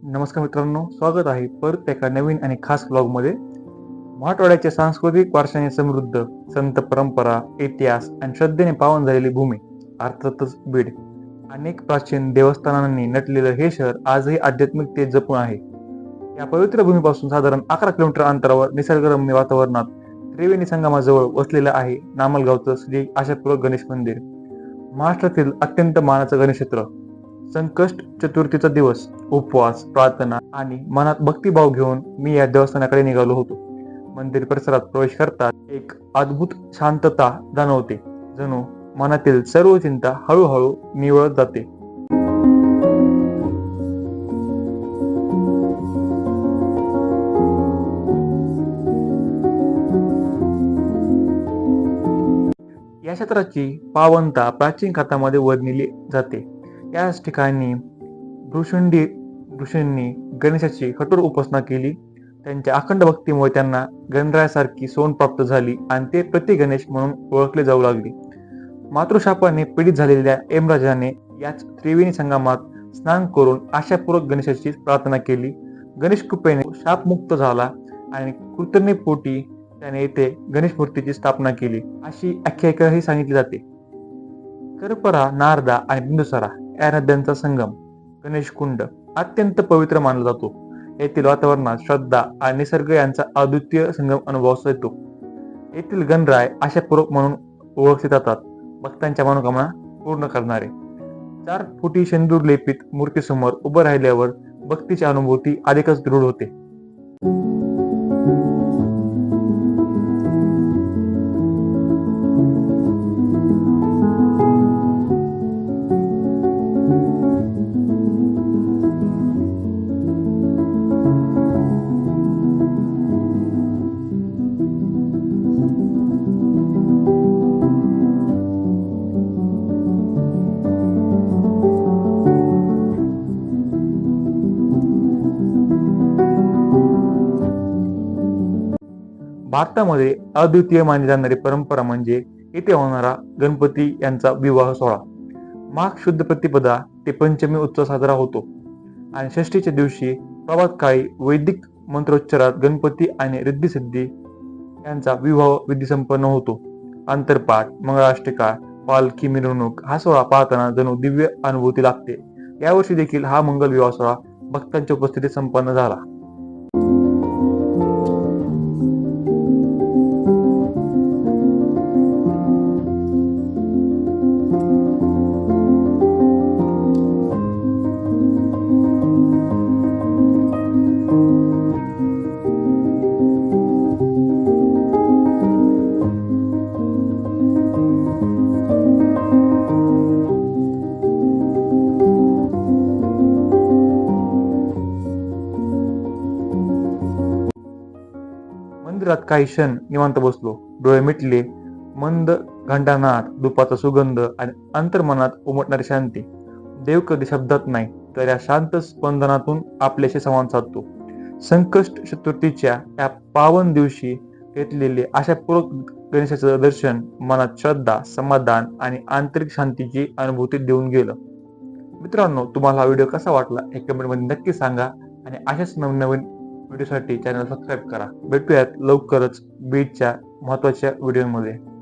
नमस्कार मित्रांनो, स्वागत आहे परत एका नवीन आणि खास ब्लॉगमध्ये. मराठवाड्याच्या सांस्कृतिक वारशाने समृद्ध संत परंपरा, इतिहास आणि श्रद्धेने पावन झालेली भूमी अर्थातच बीड. अनेक प्राचीन देवस्थानांनी नटलेलं हे शहर आजही आध्यात्मिकतेत जपून आहे. या पवित्र भूमीपासून साधारण 11 किलोमीटर अंतरावर निसर्गरम्य वातावरणात त्रिवेणी संगमाजवळ वसलेलं आहे नामलगावचं श्री आशापूरक गणेश मंदिर. महाराष्ट्रातील अत्यंत मानाचं गणेश क्षेत्र. संकष्ट चतुर्थीचा दिवस, उपवास, प्रार्थना आणि मनात भक्तिभाव घेऊन मी या देवस्थानाकडे निघालो होतो. मंदिर परिसरात प्रवेश करतात एक अद्भुत शांतता जाणवते, जणू मनातील सर्व चिंता हळूहळू निवळत जाते. या क्षेत्राची पावनता प्राचीन कथामध्ये वर्णिली जाते. याच ठिकाणी ऋषींनी गणेशाची कठोर उपासना केली. त्यांच्या अखंड भक्तीमुळे त्यांना गणरायासारखी सोन प्राप्त झाली आणि ते प्रति गणेश म्हणून ओळखले जाऊ लागले. मातृशापाने पीडित झालेल्या यमराजाने याच त्रिवेणी संगमात स्नान करून आशापूर्वक गणेशाची प्रार्थना केली. गणेश कृपेने शापमुक्त झाला आणि कृतज्ञतेपोटी त्याने येथे गणेश मूर्तीची स्थापना केली, अशी आख्यायिकाही सांगितली जाते. करपरा, नारदा आणि बिंदुसारा या नद्यांचा संगम गणेश कुंड अत्यंत पवित्र मानला जातो. येथील वातावरणात श्रद्धा आणि निसर्ग यांचा अद्वितीय संगम अनुभवता येतो. येथील गणराय आशापूर्वक म्हणून ओळखले जातात, भक्तांच्या मनोकामना पूर्ण करणारे. 4 फुटी शेंदूर लेपित मूर्तीसमोर उभं राहिल्यावर भक्तीची अनुभूती अधिकच दृढ होते. भारतामध्ये अद्वितीय मानली जाणारी परंपरा म्हणजे येथे होणारा गणपती यांचा विवाह सोहळा. माघ शुद्ध प्रतिपदा ते पंचमी उत्सव साजरा होतो आणि षष्टीच्या दिवशी प्रभात काळी वैदिक मंत्रोच्चारात गणपती आणि रिद्धी-सिद्धी यांचा विवाह विधी संपन्न होतो. अंतरपाठ, मंगळाष्टका, पालखी मिरवणूक हा सोहळा पाहताना जणू दिव्य अनुभूती लागते. यावर्षी देखील हा मंगल विवाह सोहळा भक्तांच्या उपस्थितीत संपन्न झाला. मंदिरात काही क्षण निवांत बसलो. डोळे मिटले. मंद घंटानाद, धुपाचा सुगंध आणि अंतर्मनात उमटणारी शांती. देव कधी शब्दात नाही, तर या शांत स्पंदनातून आपल्याशी संवाद साधतो. संकष्ट चतुर्थीच्या या पावन दिवशी घेतलेले आशापूर्वक गणेशाचं दर्शन मनात श्रद्धा, समाधान आणि आंतरिक शांतीची अनुभूती देऊन गेलं. मित्रांनो, तुम्हाला हा व्हिडिओ कसा वाटला हे कमेंटमध्ये नक्की सांगा आणि अशाच नवनवीन व्हिडिओसाठी चॅनल सबस्क्राईब करा. भेटूयात लवकरच बीडच्या महत्त्वाच्या व्हिडिओमध्ये.